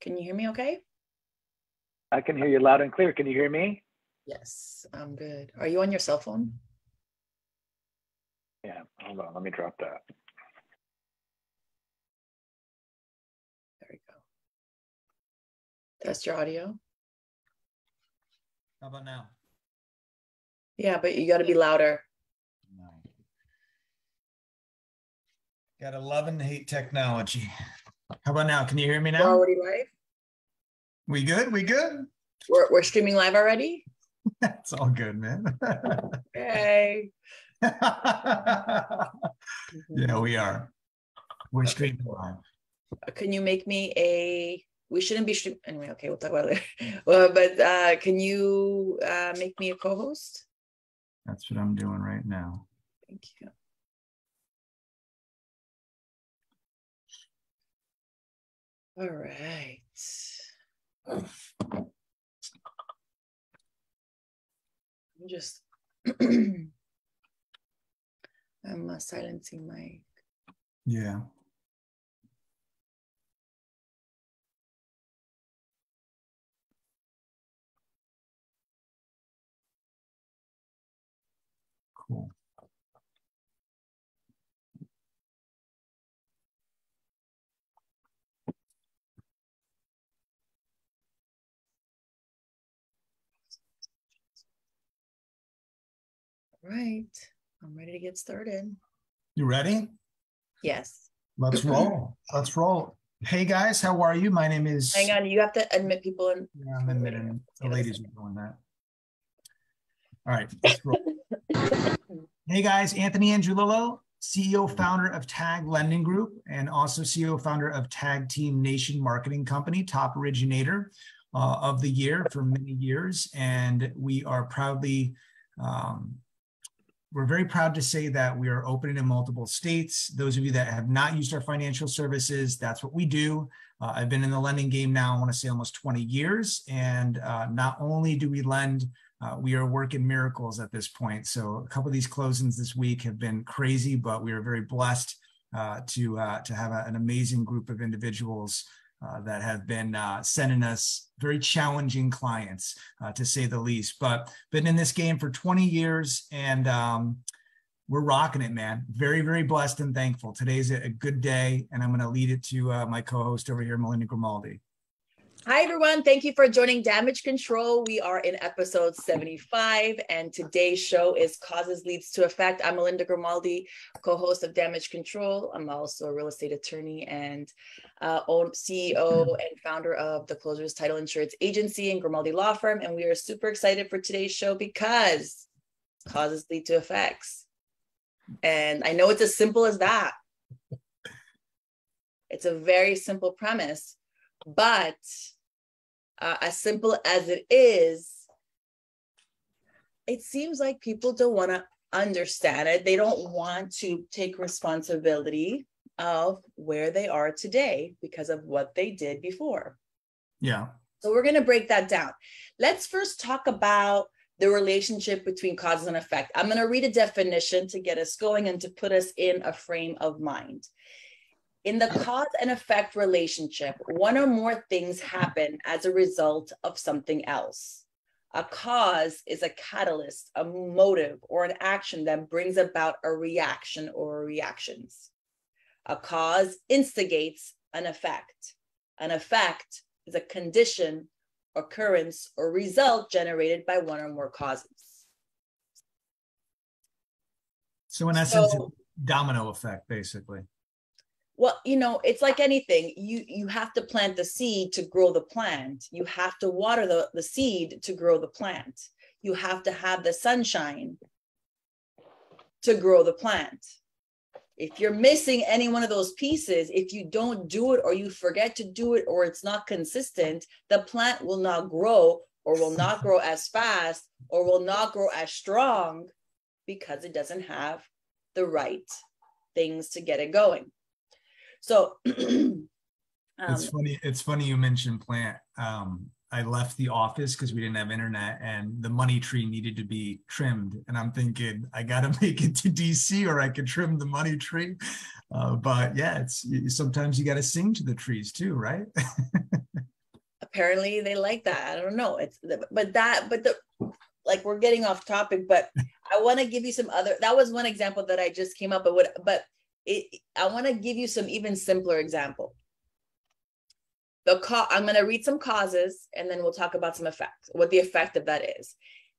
Can you hear me okay? I can hear you loud and clear. Can you hear me? Yes, I'm good. Are you on your cell phone? Yeah, hold on. Let me drop that. There we go. Test your audio. How about now? Yeah, but you got to be louder. No. Gotta love and hate technology. How about now? Can you hear me now? We're already live? We good? We good? We're streaming live already? That's all good, man. Okay. Yeah, we are. We're streaming live. Can you make me we shouldn't be streaming, anyway, okay, we'll talk about it later. But can you make me a co-host? That's what I'm doing right now. Thank you. All right. I'm just, I'm silencing my. Yeah. Cool. Right. I'm ready to get started. You ready? Yes. Let's roll. Let's roll. Hey guys, how are you? My name is. Hang on, you have to admit people in. Yeah, I'm admitting the ladies are doing that. All right, let's roll. Hey guys, Anthony Angelillo, CEO founder of Tag Lending Group and also CEO founder of Tag Team Nation Marketing Company, top originator of the year for many years. And we are proudly we're very proud to say that we are opening in multiple states. Those of you that have not used our financial services, that's what we do. I've been in the lending game now, I want to say almost 20 years. And not only do we lend, we are working miracles at this point. So a couple of these closings this week have been crazy, but we are very blessed to have an amazing group of individuals that have been sending us very challenging clients, to say the least. But been in this game for 20 years and we're rocking it, man. Very, very blessed and thankful. Today's a good day, and I'm going to lead it to my co-host over here, Melinda Grimaldi. Hi, everyone. Thank you for joining Damage Control. We are in episode 75, and today's show is Causes Leads to Effect. I'm Melinda Grimaldi, co-host of Damage Control. I'm also a real estate attorney and CEO and founder of the Closers Title Insurance Agency and Grimaldi Law Firm. And we are super excited for today's show because causes lead to effects. And I know it's as simple as that. It's a very simple premise. But as simple as it is, it seems like people don't want to understand it. They don't want to take responsibility of where they are today because of what they did before. Yeah. So we're going to break that down. Let's first talk about the relationship between cause and effect. I'm going to read a definition to get us going and to put us in a frame of mind. In the cause and effect relationship, one or more things happen as a result of something else. A cause is a catalyst, a motive, or an action that brings about a reaction or reactions. A cause instigates an effect. An effect is a condition, occurrence, or result generated by one or more causes. So in essence, it's a domino effect, basically. Well, you know, it's like anything. You have to plant the seed to grow the plant. You have to water the seed to grow the plant. You have to have the sunshine to grow the plant. If you're missing any one of those pieces, if you don't do it or you forget to do it or it's not consistent, the plant will not grow or will not grow as fast or will not grow as strong because it doesn't have the right things to get it going. So it's funny you mentioned plant. I left the office because we didn't have internet and the money tree needed to be trimmed. And I'm thinking, I got to make it to DC or I could trim the money tree. But yeah, sometimes you got to sing to the trees too, right? apparently they like that. I don't know. Like we're getting off topic, but I want to give you some other, that was one example that I just came up with, I want to give you some even simpler example. I'm going to read some causes and then we'll talk about some effects, what the effect of that is.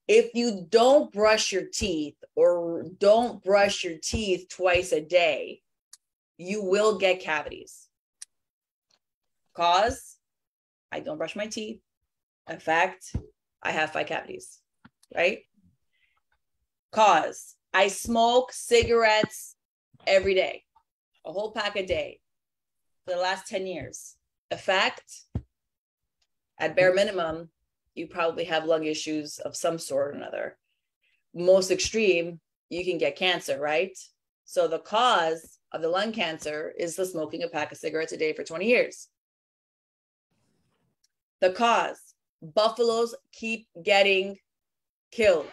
If you don't brush your teeth or don't brush your teeth twice a day, you will get cavities. Cause, I don't brush my teeth. Effect, I have 5 cavities, right? Cause, I smoke cigarettes every day, a whole pack a day for the last 10 years. Effect, at bare minimum, you probably have lung issues of some sort or another. Most extreme, you can get cancer, right? So the cause of the lung cancer is the smoking a pack of cigarettes a day for 20 years. The cause, buffaloes keep getting killed.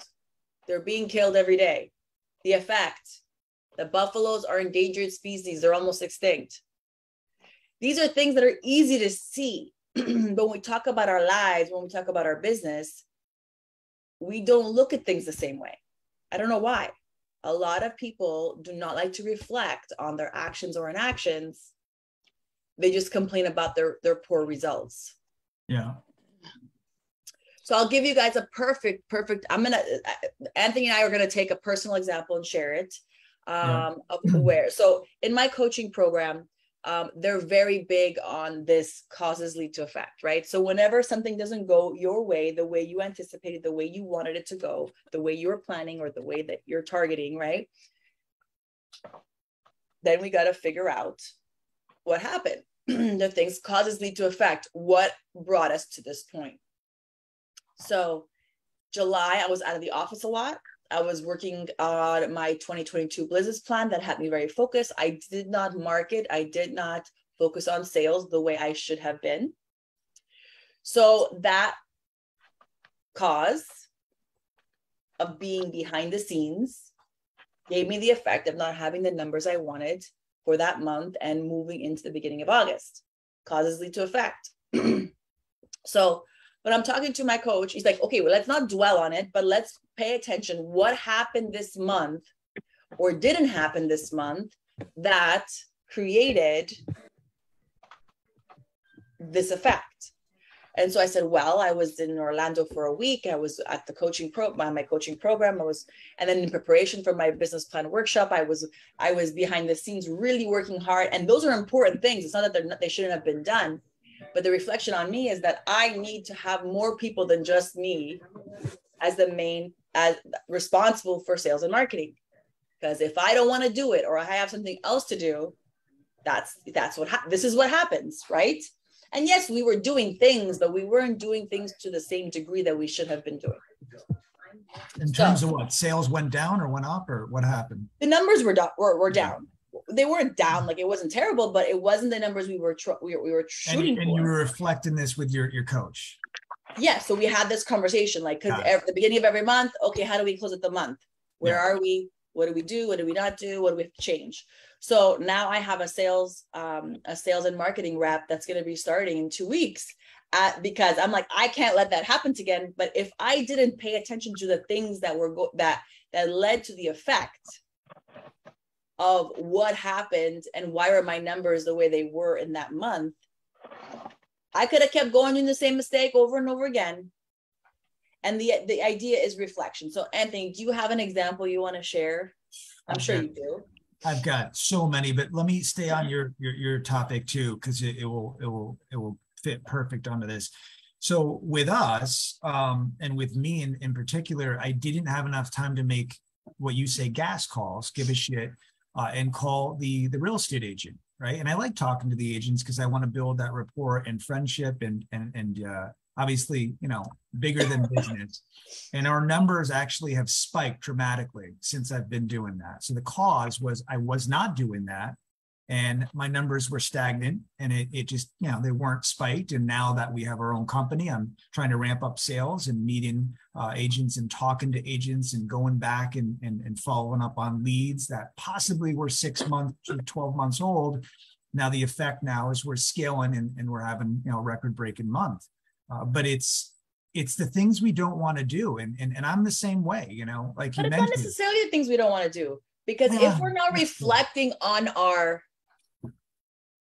They're being killed every day. The effect, the buffaloes are endangered species. They're almost extinct. These are things that are easy to see. But when we talk about our lives, when we talk about our business, we don't look at things the same way. I don't know why. A lot of people do not like to reflect on their actions or inactions. They just complain about their poor results. Yeah. So I'll give you guys a perfect, Anthony and I are going to take a personal example and share it of where. So in my coaching program, they're very big on this causes lead to effect, right? So whenever something doesn't go your way, the way you anticipated, the way you wanted it to go, the way you were planning or the way that you're targeting, right? Then we got to figure out what happened. The things causes lead to effect. What brought us to this point? So July, I was out of the office a lot. I was working on my 2022 business plan that had me very focused. I did not market. I did not focus on sales the way I should have been. So that cause of being behind the scenes gave me the effect of not having the numbers I wanted for that month and moving into the beginning of August. Causes lead to effect. So when I'm talking to my coach, he's like, okay, well, let's not dwell on it, but let's pay attention. What happened this month or didn't happen this month that created this effect? And so I said, well, I was in Orlando for a week. I was at the my coaching program. And then in preparation for my business plan workshop, I was behind the scenes really working hard. And those are important things. It's not that they shouldn't have been done. But the reflection on me is that I need to have more people than just me as responsible for sales and marketing. Because if I don't want to do it, or I have something else to do, this is what happens, right? And yes, we were doing things, but we weren't doing things to the same degree that we should have been doing. In terms of what, sales went down or went up, or what happened? The numbers were down. They weren't down, like it wasn't terrible, but it wasn't the numbers we were shooting for. And you were reflecting this with your coach. Yeah, so we had this conversation, like, because at the beginning of every month, okay, how do we close out the month? Where are we? What do we do? What do we not do? What do we have to change? So now I have a sales and marketing rep that's going to be starting in 2 weeks, because I'm like, I can't let that happen again. But if I didn't pay attention to the things that that led to the effect of what happened and why were my numbers the way they were in that month, I could have kept going doing the same mistake over and over again. And the idea is reflection. So Anthony, do you have an example you want to share? I'm sure you do. I've got so many, but let me stay on your topic too, because it will fit perfect onto this. So with us, and with me in particular, I didn't have enough time to make what you say gas calls, give a shit, and call the real estate agent, right? And I like talking to the agents because I want to build that rapport and friendship and obviously, bigger than business. And our numbers actually have spiked dramatically since I've been doing that. So the cause was I was not doing that. And my numbers were stagnant, and it just, they weren't spiked. And now that we have our own company, I'm trying to ramp up sales and meeting agents and talking to agents and going back and following up on leads that possibly were 6 months to 12 months old. Now the effect now is we're scaling and we're having, a record breaking month. But it's the things we don't want to do. And I'm the same way, you know, like But you it's not mentioned. necessarily the things we don't want to do, because Yeah, if we're not reflecting on our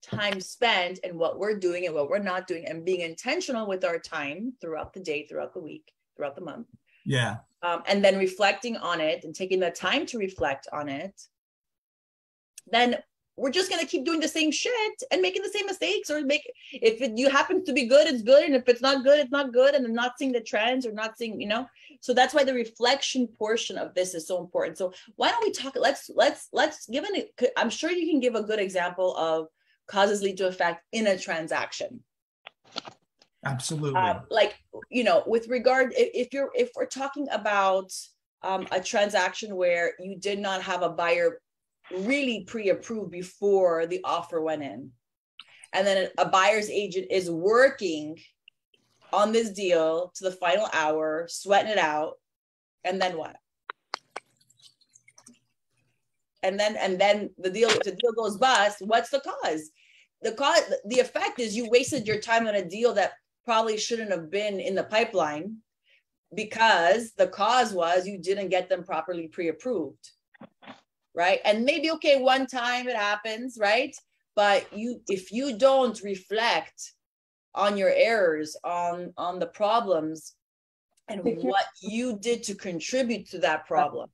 time spent and what we're doing and what we're not doing, and being intentional with our time throughout the day, throughout the week, throughout the month, yeah. and then reflecting on it and taking the time to reflect on it, then we're just going to keep doing the same shit and making the same mistakes, or if you happen to be good, it's good, and if it's not good, it's not good, and I'm not seeing the trends or not seeing, you know. So that's why the reflection portion of this is so important. So why don't we talk, let's give I'm sure you can give a good example of causes lead to effect in a transaction. Absolutely. Like, you know, with regard, if we're talking about a transaction where you did not have a buyer really pre-approved before the offer went in, and then a buyer's agent is working on this deal to the final hour, sweating it out, and then what? And then the deal goes bust. What's the cause? The effect is you wasted your time on a deal that probably shouldn't have been in the pipeline, because the cause was you didn't get them properly pre-approved. Right? And maybe, okay, one time it happens, right? But if you don't reflect on your errors, on the problems, and what you did to contribute to that problem,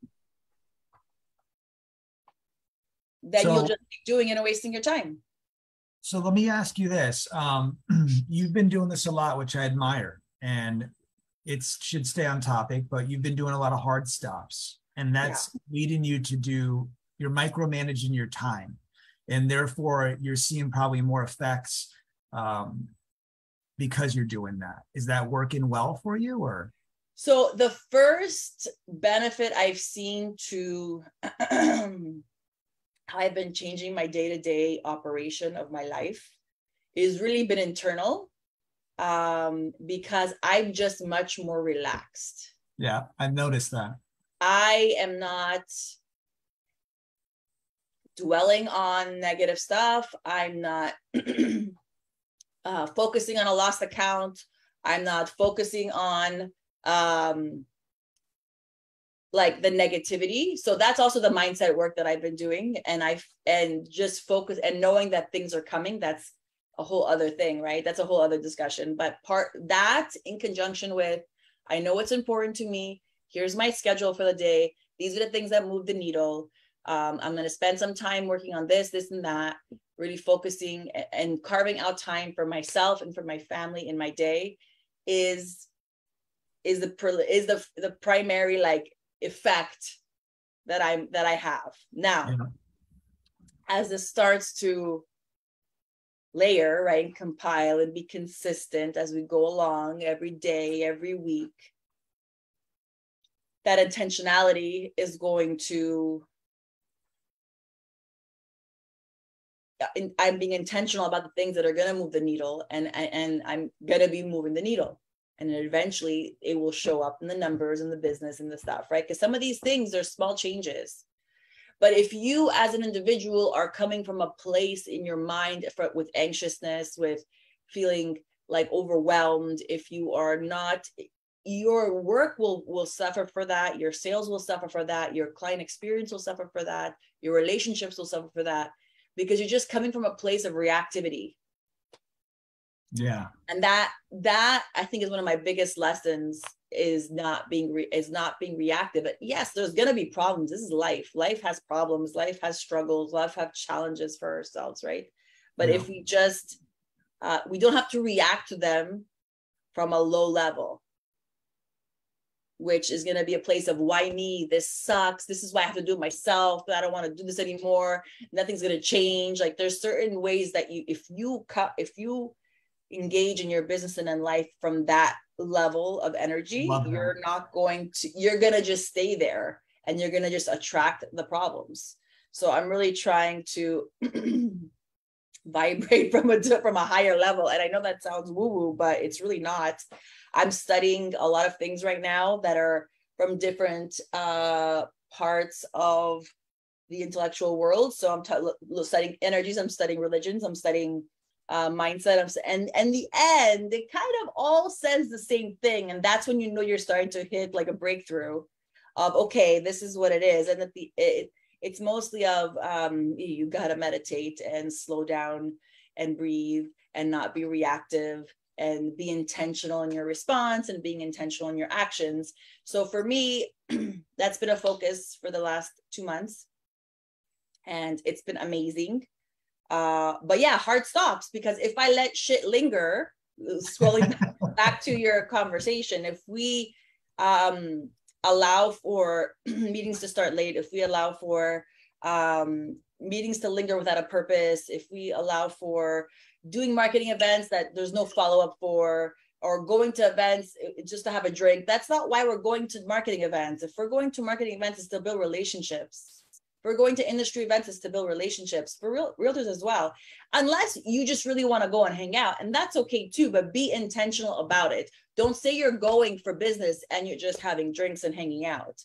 then you'll just keep doing it and wasting your time. So let me ask you this. You've been doing this a lot, which I admire, and it should stay on topic, but you've been doing a lot of hard stops, and that's leading you to you're micromanaging your time, and therefore you're seeing probably more effects because you're doing that. Is that working well for you, or? So the first benefit I've seen to how I've been changing my day-to-day operation of my life is really been internal, because I'm just much more relaxed. Yeah, I've noticed that. I am not dwelling on negative stuff. I'm not focusing on a lost account. I'm not focusing on like the negativity. So that's also the mindset work that I've been doing. And just focus and knowing that things are coming. That's a whole other thing, right? That's a whole other discussion. But that in conjunction with, I know what's important to me. Here's my schedule for the day. These are the things that move the needle. I'm going to spend some time working on this, and that, really focusing and carving out time for myself and for my family in my day is the primary like effect that I have now. Yeah. As this starts to layer, right, and compile and be consistent as we go along every day, every week, that intentionality is going to, I'm being intentional about the things that are going to move the needle, and I'm going to be moving the needle. And then eventually it will show up in the numbers and the business and the stuff, right? Because some of these things are small changes. But if you as an individual are coming from a place in your mind with anxiousness, with feeling like overwhelmed, if you are not, your work will suffer for that, your sales will suffer for that, your client experience will suffer for that, your relationships will suffer for that, because you're just coming from a place of reactivity. Yeah. And that I think is one of my biggest lessons, is not being reactive. But yes, there's going to be problems. This is life. Life has problems. Life has struggles. Life has challenges for ourselves, right? But if we just, we don't have to react to them from a low level, which is going to be a place of, why me? This sucks. This is why I have to do it myself. I don't want to do this anymore. Nothing's going to change. Like, there's certain ways that if you engage in your business and in life from that level of energy, you're going to just stay there, and you're going to just attract the problems. So I'm really trying to vibrate from a higher level. And I know that sounds woo-woo, but it's really not. I'm studying a lot of things right now that are from different parts of the intellectual world. So I'm studying energies, I'm studying religions, I'm studying mindset of, and the end, it kind of all says the same thing. And that's when you know you're starting to hit like a breakthrough of, okay, this is what it is. And it's mostly of you got to meditate and slow down and breathe and not be reactive and be intentional in your response and being intentional in your actions. So for me, that's been a focus for the last 2 months. And it's been amazing. But yeah, hard stops, because if I let shit linger, scrolling back to your conversation, if we allow for meetings to start late, if we allow for meetings to linger without a purpose, if we allow for doing marketing events that there's no follow-up for, or going to events just to have a drink, that's not why we're going to marketing events. If we're going to marketing events, it's to build relationships. If we're going to industry events, it's to build relationships for realtors as well. Unless you just really want to go and hang out, and that's okay too, but be intentional about it. Don't say you're going for business and you're just having drinks and hanging out.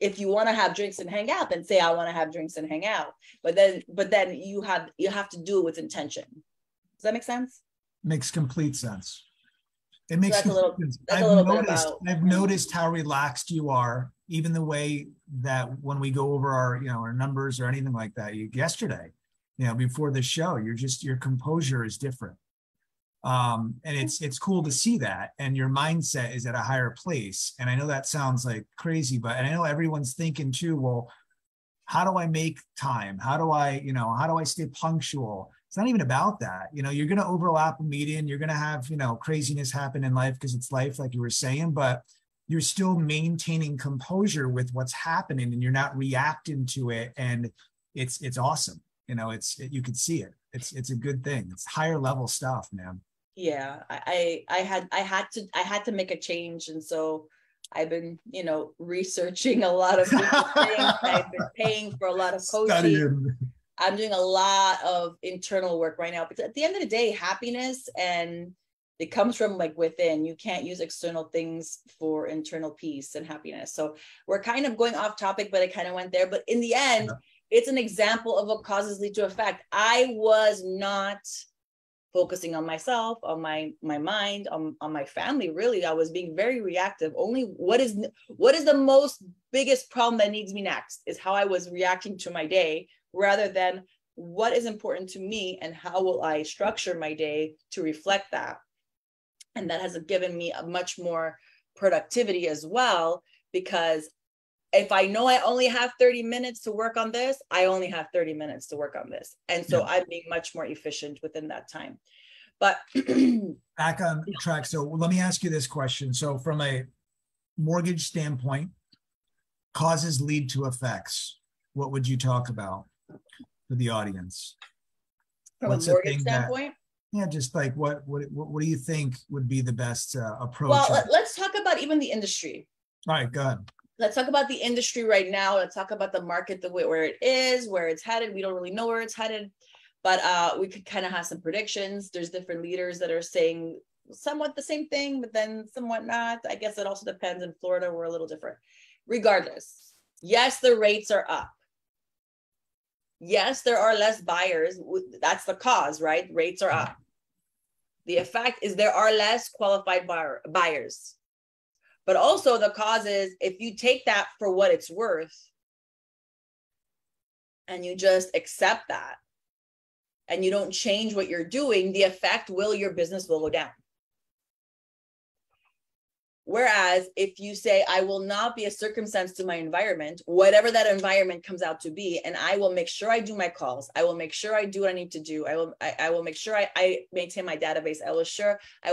If you want to have drinks and hang out, then say I want to have drinks and hang out. But then you have to do it with intention. Does that make sense? Makes complete sense. It makes So sense. I've noticed how relaxed you are, even the way that when we go over our numbers or anything like that. Yesterday, before the show, your composure is different. And it's cool to see that, and your mindset is at a higher place. And I know that sounds like crazy, but I know everyone's thinking too, well, how do I make time? How do I stay punctual? It's not even about that. You're going to overlap a meeting. You're going to have, craziness happen in life because it's life, like you were saying, but you're still maintaining composure with what's happening and you're not reacting to it. And it's awesome. You can see it. It's a good thing. It's higher level stuff, man. Yeah, I had to make a change. And so I've been, researching a lot of different things. I've been paying for a lot of coaching. Studying. I'm doing a lot of internal work right now, because at the end of the day, happiness, and it comes from like within. You can't use external things for internal peace and happiness. So we're kind of going off topic, but I kind of went there. But in the end, it's an example of what causes lead to effect. I was not focusing on myself, on my mind, on my family. Really, I was being very reactive. Only what is the most biggest problem that needs me next is how I was reacting to my day, rather than what is important to me and how will I structure my day to reflect that. And that has given me a much more productivity as well, because if I know I only have 30 minutes to work on this, I only have 30 minutes to work on this. And so I'm being much more efficient within that time. But back on track. So let me ask you this question. So from a mortgage standpoint, causes lead to effects. What would you talk about for the audience? From a mortgage standpoint? Just like what do you think would be the best approach? Well, let's talk about even the industry. All right, go ahead. Let's talk about the industry right now. Let's talk about the market, the way where it is, where it's headed. We don't really know where it's headed, but we could kind of have some predictions. There's different leaders that are saying somewhat the same thing, but then somewhat not. I guess it also depends. In Florida, we're a little different. Regardless, yes, the rates are up. Yes, there are less buyers. That's the cause, right? Rates are up. The effect is there are less qualified buyers. But also the cause is, if you take that for what it's worth and you just accept that and you don't change what you're doing, the effect your business will go down. Whereas if you say, I will not be a circumstance to my environment, whatever that environment comes out to be, and I will make sure I do my calls. I will make sure I do what I need to do. I will make sure I maintain my database. I will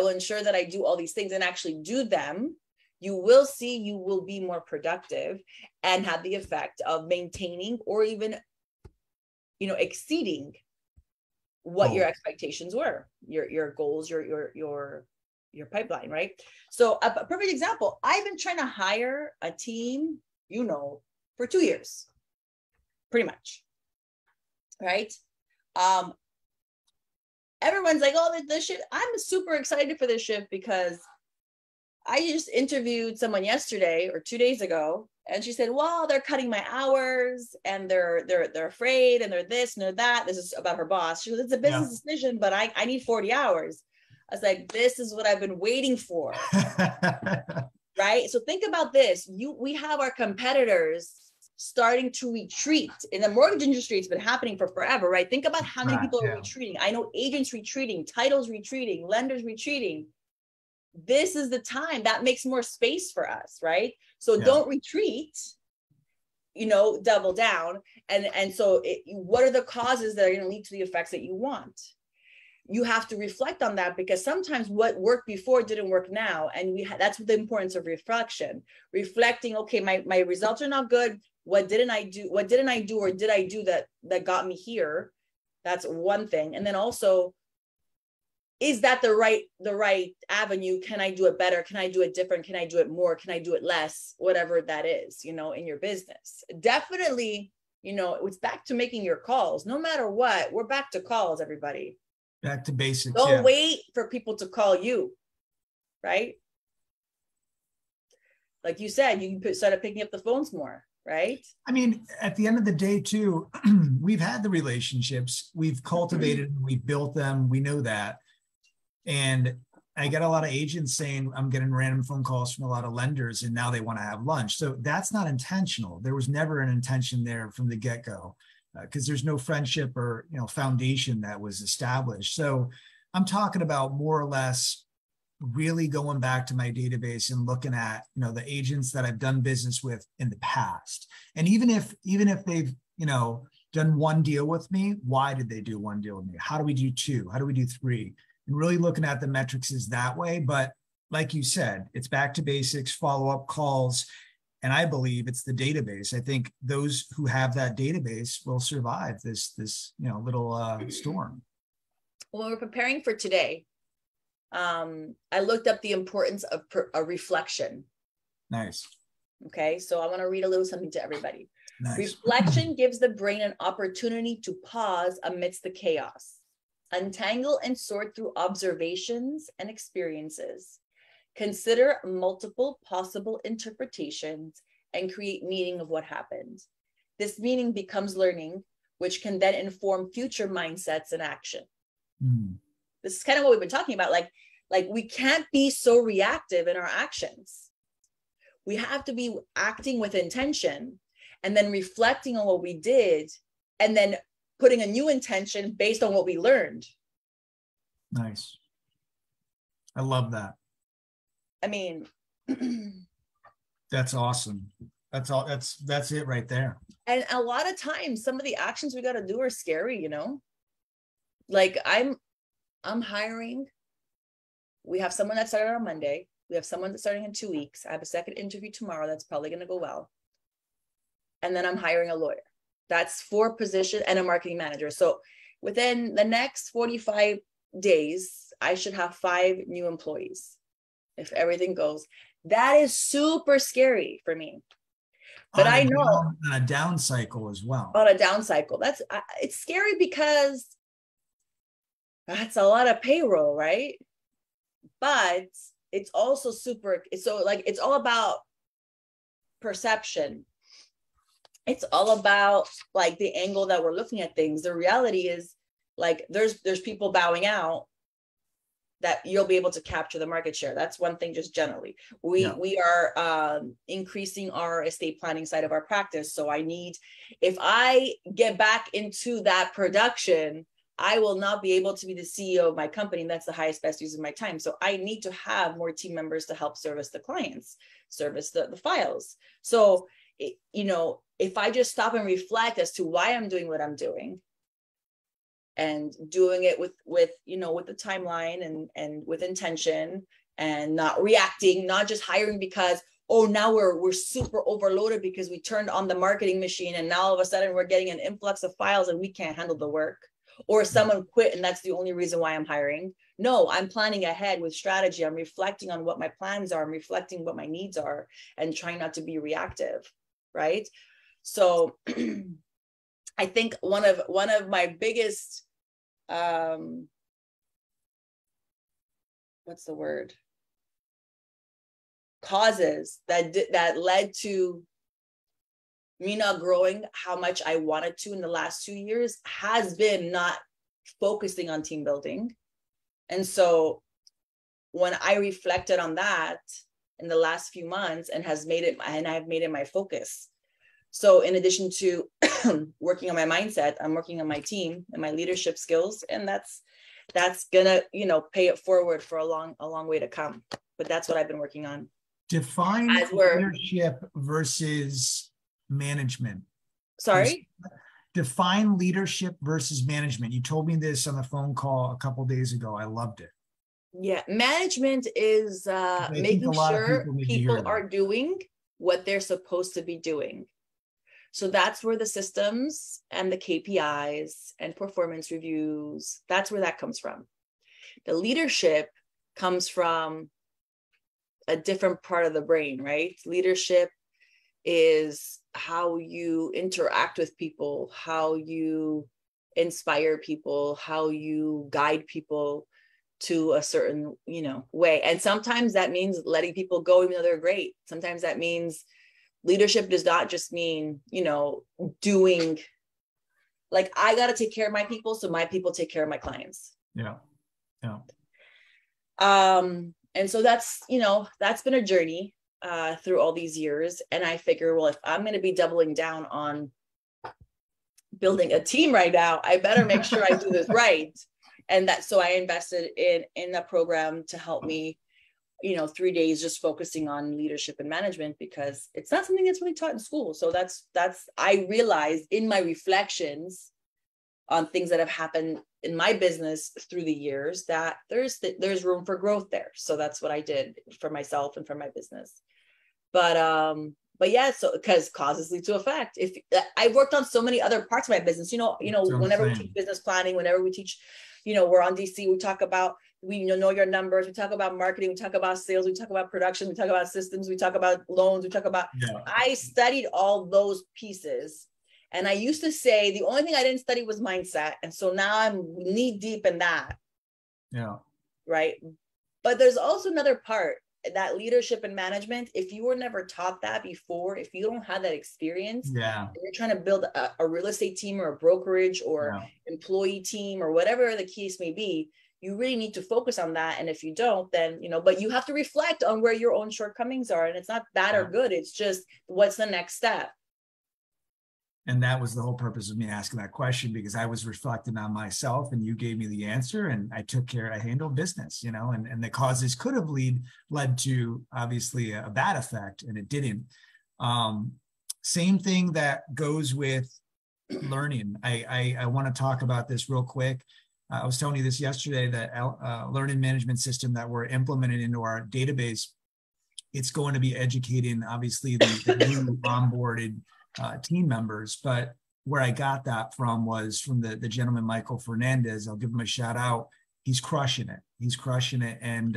ensure that I do all these things and actually do them. You will see, you will be more productive and have the effect of maintaining or even, exceeding what your expectations were, your goals, your pipeline, right? So a perfect example, I've been trying to hire a team, for 2 years, pretty much, right? Everyone's like, oh, this shit, I'm super excited for this shift because I just interviewed someone yesterday or 2 days ago, And she said, well, they're cutting my hours and they're afraid and they're this and they're that. This is about her boss. She goes, it's a business decision, but I need 40 hours. I was like, this is what I've been waiting for. Right? So think about this. We have our competitors starting to retreat. In the mortgage industry, it's been happening for forever, right? Think about how many people are retreating. I know agents retreating, titles retreating, lenders retreating. This is the time that makes more space for us, right? So don't retreat, double down. And so what are the causes that are going to lead to the effects that you want? You have to reflect on that, because sometimes what worked before didn't work now. And that's the importance of reflection. Reflecting, okay, my results are not good. What didn't I do? Or did I do that got me here? That's one thing. And then also, is that the right avenue? Can I do it better? Can I do it different? Can I do it more? Can I do it less? Whatever that is, in your business. Definitely, it's back to making your calls. No matter what, we're back to calls, everybody. Back to basics. Don't wait for people to call you, right? Like you said, you can start picking up the phones more, right? I mean, at the end of the day, too, we've had the relationships, we've cultivated, we've built them, we know that. And I get a lot of agents saying, I'm getting random phone calls from a lot of lenders, and now they want to have lunch. So that's not intentional. There was never an intention there from the get-go, because there's no friendship or foundation that was established. So I'm talking about more or less really going back to my database and looking at the agents that I've done business with in the past. And even if they've done one deal with me, why did they do one deal with me? How do we do two? How do we do three? And really looking at the metrics is that way. But like you said, it's back to basics, follow-up calls. And I believe it's the database. I think those who have that database will survive this little storm. When we're preparing for today, I looked up the importance of a reflection. Nice. Okay, so I want to read a little something to everybody. Nice. Reflection gives the brain an opportunity to pause amidst the chaos, untangle and sort through observations and experiences, consider multiple possible interpretations, and create meaning of what happened. This meaning becomes learning, which can then inform future mindsets and action. This is kind of what we've been talking about. Like we can't be so reactive in our actions. We have to be acting with intention and then reflecting on what we did and then putting a new intention based on what we learned. Nice. I love that. I mean, that's awesome. That's all. That's it right there. And a lot of times, some of the actions we got to do are scary, Like I'm hiring. We have someone that started on Monday. We have someone that's starting in 2 weeks. I have a second interview tomorrow. That's probably going to go well. And then I'm hiring a lawyer. That's 4 positions and a marketing manager. So within the next 45 days, I should have 5 new employees. If everything goes, that is super scary for me. But I know on a down cycle as well. On a down cycle, it's scary because that's a lot of payroll, right? But it's also it's all about perception. It's all about like the angle that we're looking at things. The reality is like there's people bowing out that you'll be able to capture the market share. That's one thing just generally. We are increasing our estate planning side of our practice. So if I get back into that production, I will not be able to be the CEO of my company. That's the highest, best use of my time. So I need to have more team members to help service the clients, service the files. So, if I just stop and reflect as to why I'm doing what I'm doing and doing it with the timeline and with intention and not reacting, not just hiring because, now we're super overloaded because we turned on the marketing machine and now all of a sudden we're getting an influx of files and we can't handle the work. Or someone quit and that's the only reason why I'm hiring. No, I'm planning ahead with strategy. I'm reflecting on what my plans are. I'm reflecting what my needs are and trying not to be reactive, right? So I think one of my biggest, causes that led to me not growing how much I wanted to in the last 2 years has been not focusing on team building. And so when I reflected on that in the last few months and I've made it my focus. So in addition to working on my mindset, I'm working on my team and my leadership skills, and that's gonna, pay it forward for a long way to come. But that's what I've been working on. Define leadership versus management. Sorry? Define leadership versus management. You told me this on the phone call a couple of days ago. I loved it. Yeah, management is making sure people are doing what they're supposed to be doing. So that's where the systems and the KPIs and performance reviews, that's where that comes from. The leadership comes from a different part of the brain, right? Leadership is how you interact with people, how you inspire people, how you guide people to a certain, way. And sometimes that means letting people go even though they're great. Sometimes that means leadership does not just mean, doing, like, I got to take care of my people so my people take care of my clients. Yeah. And so that's been a journey through all these years. And I figure, well, if I'm going to be doubling down on building a team right now, I better make sure I do this right. And so I invested in a program to help me, 3 days just focusing on leadership and management, because it's not something that's really taught in school. So that's I realized in my reflections on things that have happened in my business through the years that there's room for growth there. So that's what I did for myself and for my business. But yeah, so because causes lead to effect. If I worked on so many other parts of my business, whenever we teach business planning, whenever we teach, we're on DC, we talk about, we know your numbers, we talk about marketing, we talk about sales, we talk about production, we talk about systems, we talk about loans, we talk about, I studied all those pieces. And I used to say the only thing I didn't study was mindset. And so now I'm knee deep in that. Yeah. Right. But there's also another part, that leadership and management. If you were never taught that before, if you don't have that experience, you're trying to build a real estate team or a brokerage or employee team or whatever the case may be, you really need to focus on that. And if you don't, then, but you have to reflect on where your own shortcomings are. And it's not bad or good. It's just, what's the next step? And that was the whole purpose of me asking that question, because I was reflecting on myself and you gave me the answer, and I handled business, and the causes could have led to obviously a bad effect, and it didn't. Same thing that goes with learning. I want to talk about this real quick. I was telling you this yesterday, that learning management system that we're implementing into our database, it's going to be educating, obviously, the new onboarded team members. But where I got that from was from the gentleman, Michael Fernandez. I'll give him a shout out. He's crushing it. And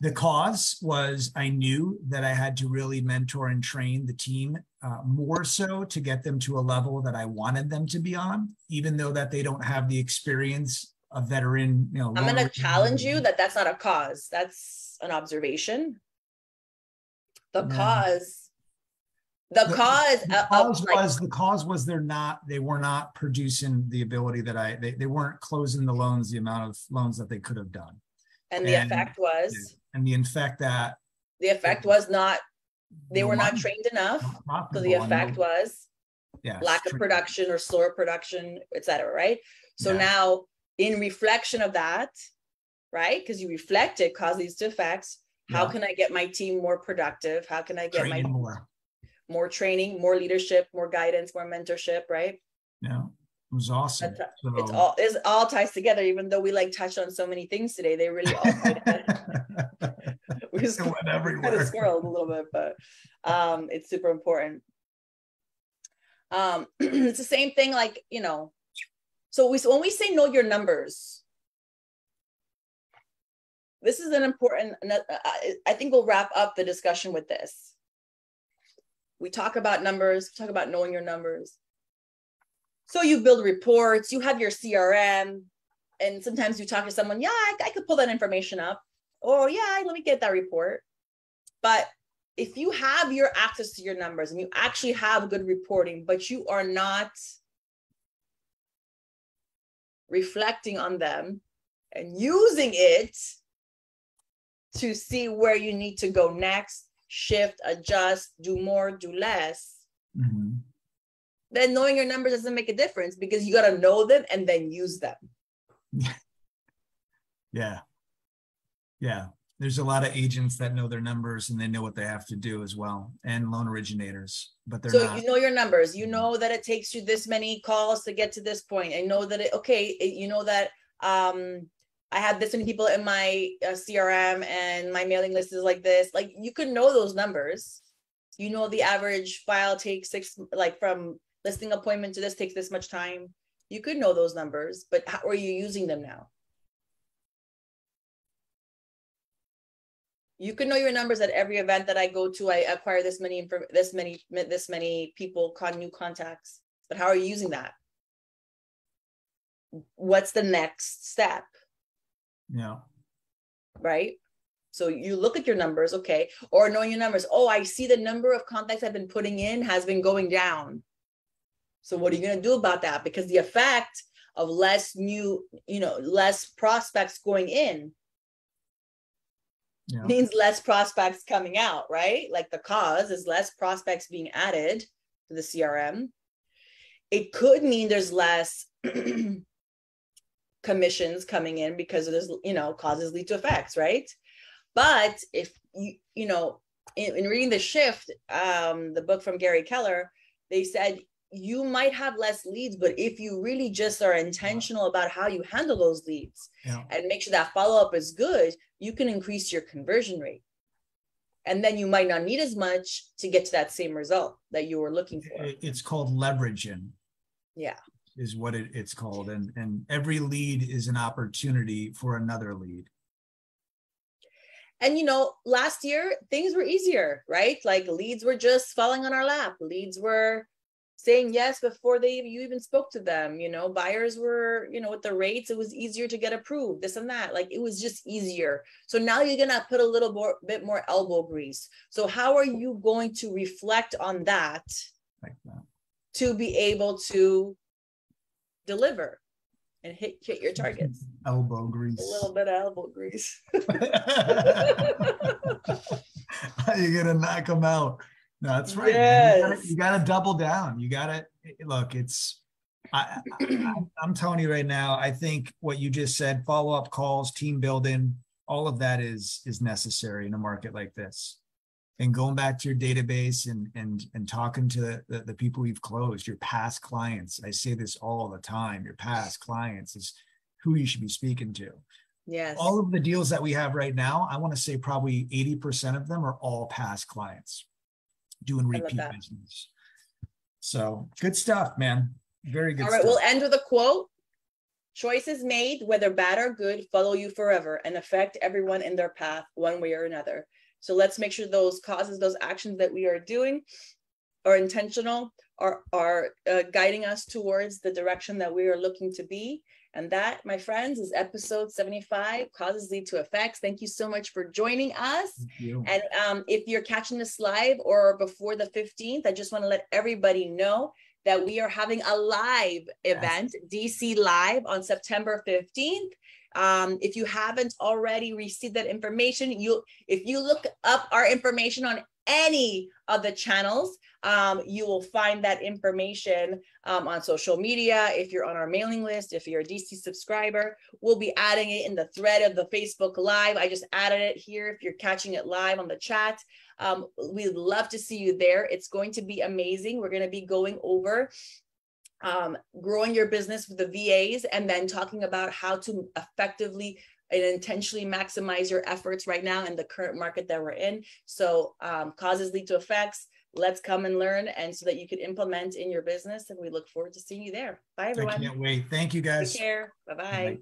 the cause was, I knew that I had to really mentor and train the team more so to get them to a level that I wanted them to be on, even though that they don't have the experience of veteran. I'm going to challenge you that's not a cause. That's an observation. The cause was they were not producing the ability that they weren't closing the loans, the amount of loans that they could have done. And the effect was not, they were not trained enough. So the effect was lack of production or slower production, et cetera, right? So now in reflection of that, right? Because you reflect it, cause leads to effects. How can I get my team more productive? How can I get more training, more leadership, more guidance, more mentorship, right? Yeah, it was awesome. It all ties together, even though we touched on so many things today. They really all tie together. We just went everywhere. Kind of squirreled a little bit, but it's super important. It's the same thing, so when we say know your numbers, this is an important, I think we'll wrap up the discussion with this. We talk about numbers, talk about knowing your numbers. So you build reports, you have your CRM, and sometimes you talk to someone, I could pull that information up. Or let me get that report. But if you have your access to your numbers and you actually have good reporting, but you are not reflecting on them and using it to see where you need to go next, shift, adjust, do more, do less, then knowing your numbers doesn't make a difference, because you got to know them and then use them. Yeah. Yeah. There's a lot of agents that know their numbers and they know what they have to do as well, and loan originators, but they're not. You know your numbers. You know that it takes you this many calls to get to this point. I know that you know that I have this many people in my CRM and my mailing list is like this. Like, you can know those numbers. You know the average file takes from listing appointment to this takes this much time. You could know those numbers, but how are you using them now? You can know your numbers at every event that I go to. I acquire this many people, new contacts. But how are you using that? What's the next step? Yeah. Right. So you look at your numbers, okay, or knowing your numbers. Oh, I see the number of contacts I've been putting in has been going down. So what are you going to do about that? Because the effect of less prospects going in means less prospects coming out, right? Like, the cause is less prospects being added to the CRM. It could mean there's less commissions coming in because there's, causes lead to effects, right? But if in reading The Shift, the book from Gary Keller, they said you might have less leads, but if you really just are intentional about how you handle those leads and make sure that follow-up is good, you can increase your conversion rate. And then you might not need as much to get to that same result that you were looking for. It's called leveraging. Yeah. Is what it's called. And every lead is an opportunity for another lead. And, last year, things were easier, right? Like, leads were just falling on our lap. Leads were saying yes before you even spoke to them. Buyers were, with the rates, it was easier to get approved, this and that. Like, it was just easier. So now you're going to put a little bit more elbow grease. So how are you going to reflect on that, to be able to deliver and hit your targets? Elbow grease. A little bit of elbow grease. You're going to knock them out. No, that's right. Yes. You got to double down. You got to look. I'm telling you right now, I think what you just said, follow-up calls, team building, all of that is necessary in a market like this. And going back to your database and talking to the people you've closed, your past clients. I say this all the time. Your past clients is who you should be speaking to. Yes. All of the deals that we have right now, I want to say probably 80% of them are all past clients doing repeat business. So good stuff, man. Very good. All right, stuff. We'll end with a quote. Choices made, whether bad or good, follow you forever and affect everyone in their path one way or another. So let's make sure those causes, those actions that we are doing are intentional, are guiding us towards the direction that we are looking to be. And that, my friends, is episode 75, Causes Lead to Effects. Thank you so much for joining us. Thank you. And if you're catching this live or before the 15th, I just want to let everybody know that we are having a live event, DC Live, on September 15th. If you haven't already received that information, if you look up our information on any of the channels, you will find that information on social media. If you're on our mailing list, if you're a DC subscriber, we'll be adding it in the thread of the Facebook Live. I just added it here if you're catching it live on the chat. We'd love to see you there. It's going to be amazing. We're going to be going over growing your business with the VAs, and then talking about how to effectively and intentionally maximize your efforts right now in the current market that we're in. So causes lead to effects. Let's come and learn, and so that you can implement in your business. And we look forward to seeing you there. Bye, everyone. I can't wait. Thank you, guys. Take care. Bye-bye.